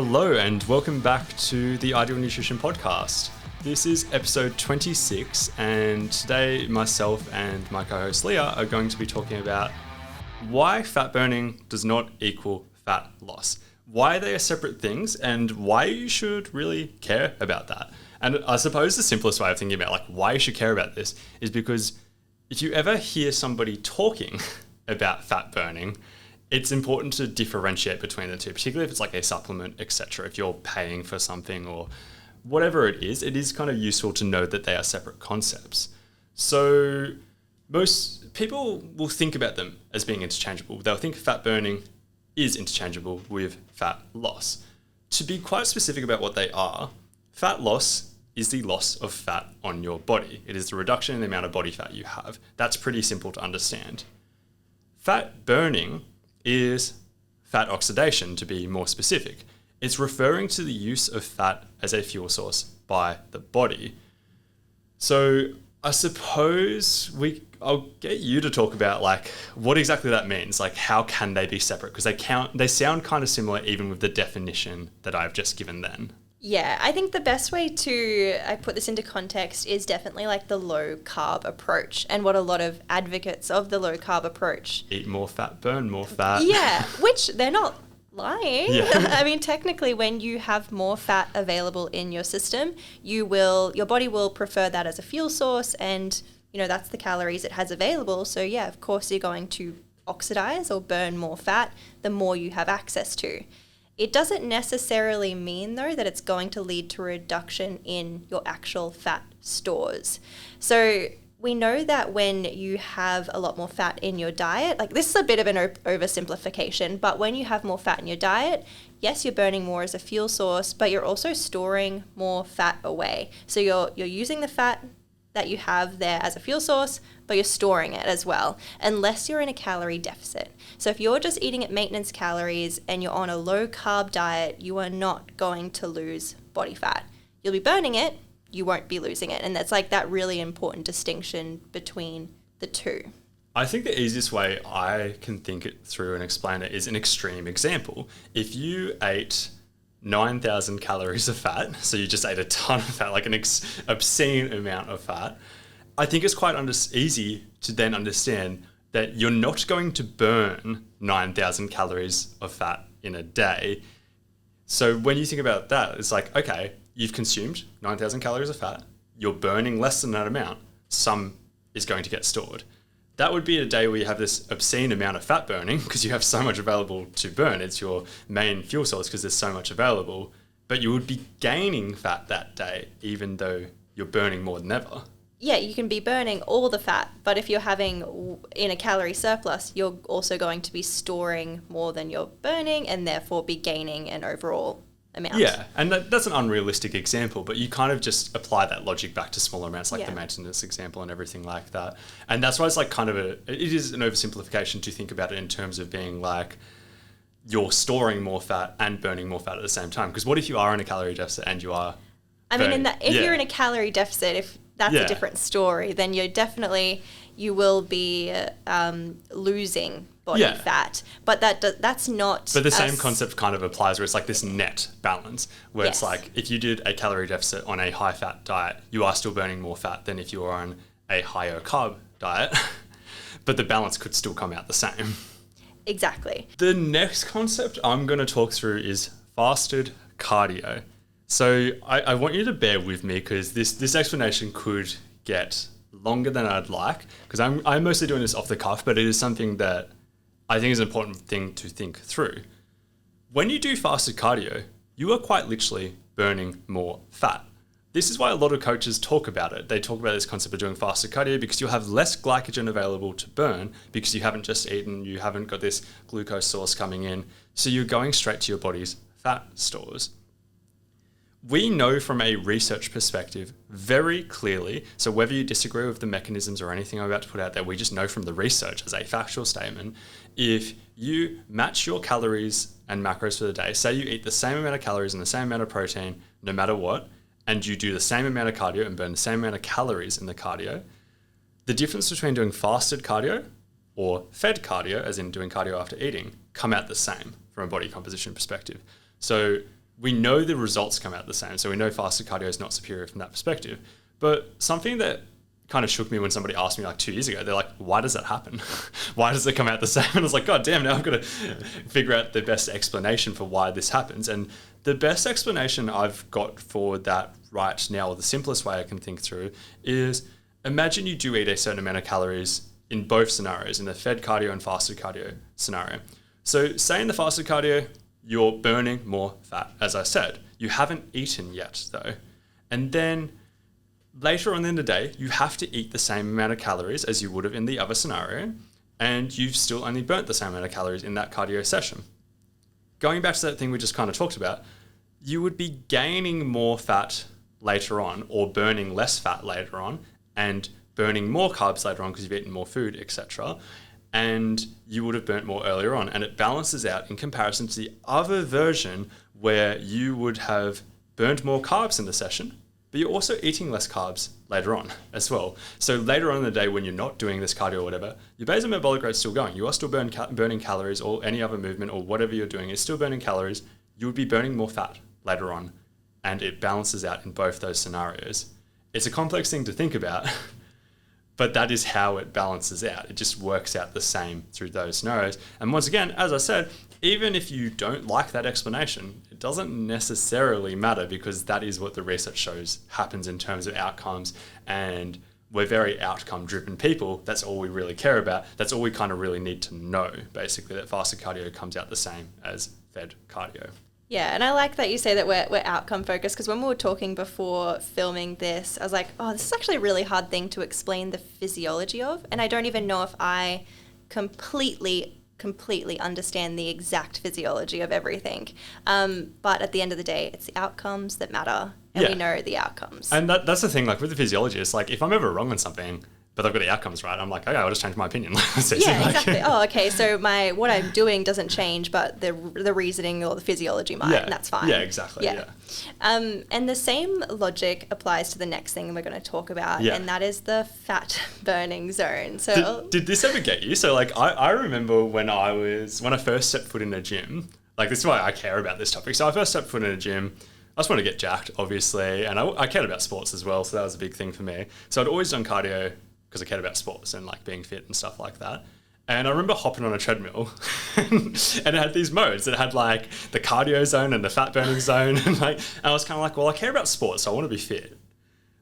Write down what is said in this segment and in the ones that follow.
Hello and welcome back to the Ideal Nutrition Podcast. This is episode 26 and today myself and my co-host Leah are going to be talking about why fat burning does not equal fat loss, why they are separate things and why you should really care about that. And I suppose the simplest way of thinking about like why you should care about this is because if you ever hear somebody talking about fat burning, it's important to differentiate between the two, particularly if it's like a supplement, etc. If you're paying for something or whatever it is kind of useful to know that they are separate concepts. So most people will think about them as being interchangeable. They'll think fat burning is interchangeable with fat loss. To be quite specific about what they are, fat loss is the loss of fat on your body. It is the reduction in the amount of body fat you have. That's pretty simple to understand. Fat burning is fat oxidation, to be more specific. It's referring to the use of fat as a fuel source by the body. So I suppose I'll get you to talk about like what exactly that means. Like how can they be separate? Because they sound kind of similar even with the definition that I've just given then. Yeah, I think the best way I put this into context is definitely like the low carb approach and what a lot of advocates of the low carb approach. Eat more fat, burn more fat. Yeah, which they're not lying. Yeah. I mean, technically when you have more fat available in your system, your body will prefer that as a fuel source and, that's the calories it has available. So yeah, of course you're going to oxidize or burn more fat the more you have access to. It doesn't necessarily mean, though, that it's going to lead to a reduction in your actual fat stores. So we know that when you have a lot more fat in your diet, like this is a bit of an oversimplification, but when you have more fat in your diet, yes, you're burning more as a fuel source, but you're also storing more fat away. So you're using the fat that you have there as a fuel source, but you're storing it as well, unless you're in a calorie deficit. So if you're just eating at maintenance calories and you're on a low carb diet, you are not going to lose body fat. You'll be burning it, you won't be losing it. And that's like that really important distinction between the two. I think the easiest way I can think it through and explain it is an extreme example. If you ate 9,000 calories of fat, so you just ate a ton of fat, like an obscene amount of fat, I think it's quite easy to then understand that you're not going to burn 9,000 calories of fat in a day. So when you think about that, it's like, okay, you've consumed 9,000 calories of fat, you're burning less than that amount, some is going to get stored. That would be a day where you have this obscene amount of fat burning because you have so much available to burn. It's your main fuel source because there's so much available, but you would be gaining fat that day even though you're burning more than ever. Yeah, you can be burning all the fat, but if you're having in a calorie surplus, you're also going to be storing more than you're burning and therefore be gaining an overall amount. Yeah, and that's an unrealistic example, but you kind of just apply that logic back to smaller amounts like the maintenance example and everything like that. And that's why it's like kind of it is an oversimplification to think about it in terms of being like you're storing more fat and burning more fat at the same time. Because what if you are in a calorie deficit and you are if you're in a calorie deficit, if that's a different story, then you will be losing body fat. But that's not... But the same concept kind of applies where it's like this net balance, where it's like if you did a calorie deficit on a high fat diet, you are still burning more fat than if you were on a higher carb diet, but the balance could still come out the same. Exactly. The next concept I'm going to talk through is fasted cardio. So I want you to bear with me because this explanation could get longer than I'd like because I'm mostly doing this off the cuff, but it is something that I think is an important thing to think through. When you do fasted cardio, you are quite literally burning more fat. This is why a lot of coaches talk about it. They talk about this concept of doing fasted cardio because you'll have less glycogen available to burn because you haven't just eaten, you haven't got this glucose source coming in. So you're going straight to your body's fat stores. We know from a research perspective very clearly, so whether you disagree with the mechanisms or anything I'm about to put out there, we just know from the research as a factual statement, if you match your calories and macros for the day, say you eat the same amount of calories and the same amount of protein no matter what, and you do the same amount of cardio and burn the same amount of calories in the cardio, the difference between doing fasted cardio or fed cardio, as in doing cardio after eating, come out the same from a body composition perspective. So we know the results come out the same. So we know fasted cardio is not superior from that perspective. But something that kind of shook me when somebody asked me like 2 years ago, they're like, why does that happen? Why does it come out the same? And I was like, God damn, now I've got to figure out the best explanation for why this happens. And the best explanation I've got for that right now, or the simplest way I can think through, is imagine you do eat a certain amount of calories in both scenarios, in the fed cardio and fasted cardio scenario. So say in the fasted cardio, you're burning more fat, as I said. You haven't eaten yet though. And then later on in the day, you have to eat the same amount of calories as you would have in the other scenario, and you've still only burnt the same amount of calories in that cardio session. Going back to that thing we just kind of talked about, you would be gaining more fat later on, or burning less fat later on, and burning more carbs later on because you've eaten more food, etc. And you would have burnt more earlier on, and it balances out in comparison to the other version where you would have burned more carbs in the session, but you're also eating less carbs later on as well. So later on in the day when you're not doing this cardio or whatever, your basal metabolic rate's still going. You are still burning calories, or any other movement or whatever you're doing is still burning calories. You would be burning more fat later on, and it balances out in both those scenarios. It's a complex thing to think about, but that is how it balances out. It just works out the same through those scenarios. And once again, as I said, even if you don't like that explanation, it doesn't necessarily matter, because that is what the research shows happens in terms of outcomes. And we're very outcome driven people. That's all we really care about. That's all we kind of really need to know, basically, that fasted cardio comes out the same as fed cardio. Yeah, and I like that you say that we're outcome focused, because when we were talking before filming this, I was like, oh, this is actually a really hard thing to explain the physiology of, and I don't even know if I completely understand the exact physiology of everything. But at the end of the day, it's the outcomes that matter, and we know the outcomes. And that's the thing, like with the physiology, it's like if I'm ever wrong on something, but I've got the outcomes right, I'm like, okay, I'll just change my opinion. Yeah, exactly. Oh, okay, so what I'm doing doesn't change, but the reasoning or the physiology might, and that's fine. Yeah, exactly. Yeah. And the same logic applies to the next thing we're going to talk about, and that is the fat burning zone. So did this ever get you? So like I remember when I first stepped foot in a gym, like this is why I care about this topic. So I first stepped foot in a gym. I just want to get jacked, obviously, and I cared about sports as well, so that was a big thing for me. So I'd always done cardio because I cared about sports and like being fit and stuff like that. And I remember hopping on a treadmill and it had these modes. It had like the cardio zone and the fat burning zone. And I was kind of like, well, I care about sports, so I want to be fit.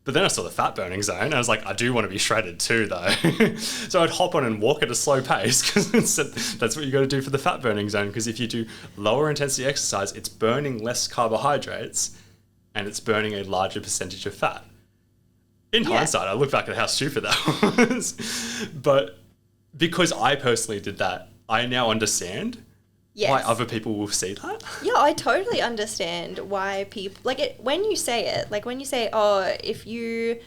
But then I saw the fat burning zone and I was like, I do want to be shredded too though. So I'd hop on and walk at a slow pace, because that's what you got to do for the fat burning zone. Because if you do lower intensity exercise, it's burning less carbohydrates and it's burning a larger percentage of fat. In hindsight, I look back at how stupid that was. But because I personally did that, I now understand why other people will see that. Yeah, I totally understand why people, when you say, oh, if you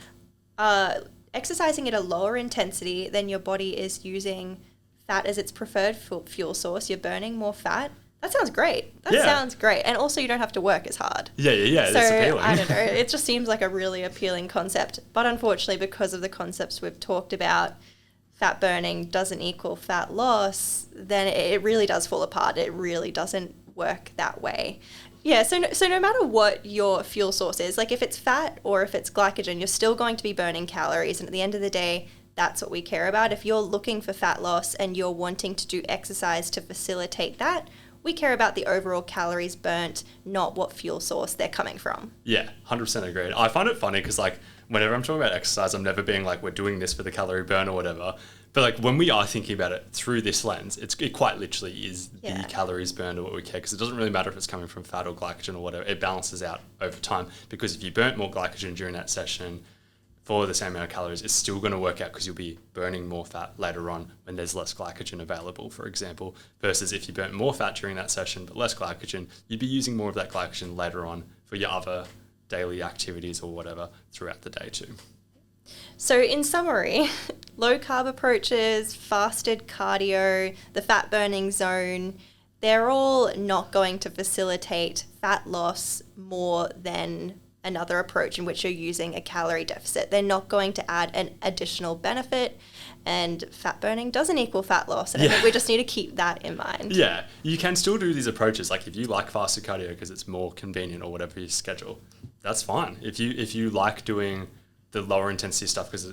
are exercising at a lower intensity, then your body is using fat as its preferred fuel source, you're burning more fat. That sounds great. That sounds great. And also you don't have to work as hard. Yeah. So, that's appealing. I don't know. It just seems like a really appealing concept. But unfortunately, because of the concepts we've talked about, fat burning doesn't equal fat loss, then it really does fall apart. It really doesn't work that way. Yeah, so no matter what your fuel source is, like if it's fat or if it's glycogen, you're still going to be burning calories. And at the end of the day, that's what we care about. If you're looking for fat loss and you're wanting to do exercise to facilitate that, we care about the overall calories burnt, not what fuel source they're coming from. Yeah, 100% agreed. I find it funny because like whenever I'm talking about exercise, I'm never being like, we're doing this for the calorie burn or whatever. But like when we are thinking about it through this lens, it quite literally is the calories burned or what we care, because it doesn't really matter if it's coming from fat or glycogen or whatever. It balances out over time, because if you burnt more glycogen during that session for the same amount of calories, it's still going to work out because you'll be burning more fat later on when there's less glycogen available, for example, versus if you burnt more fat during that session but less glycogen, you'd be using more of that glycogen later on for your other daily activities or whatever throughout the day too. So in summary, low carb approaches, fasted cardio, the fat burning zone, they're all not going to facilitate fat loss more than another approach in which you're using a calorie deficit. They're not going to add an additional benefit, and fat burning doesn't equal fat loss. And I think we just need to keep that in mind. Yeah, you can still do these approaches. Like if you like fasted cardio because it's more convenient or whatever you schedule, that's fine. If you like doing the lower intensity stuff because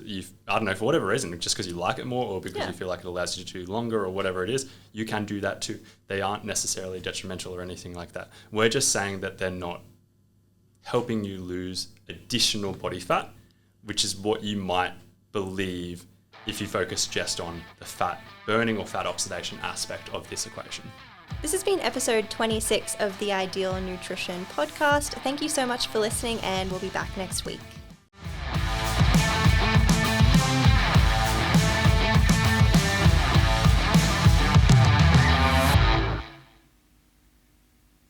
I don't know, for whatever reason, just because you like it more or because you feel like it allows you to do longer or whatever it is, you can do that too. They aren't necessarily detrimental or anything like that. We're just saying that they're not helping you lose additional body fat, which is what you might believe if you focus just on the fat burning or fat oxidation aspect of this equation. This has been episode 26 of the Ideal Nutrition podcast. Thank you so much for listening, and we'll be back next week.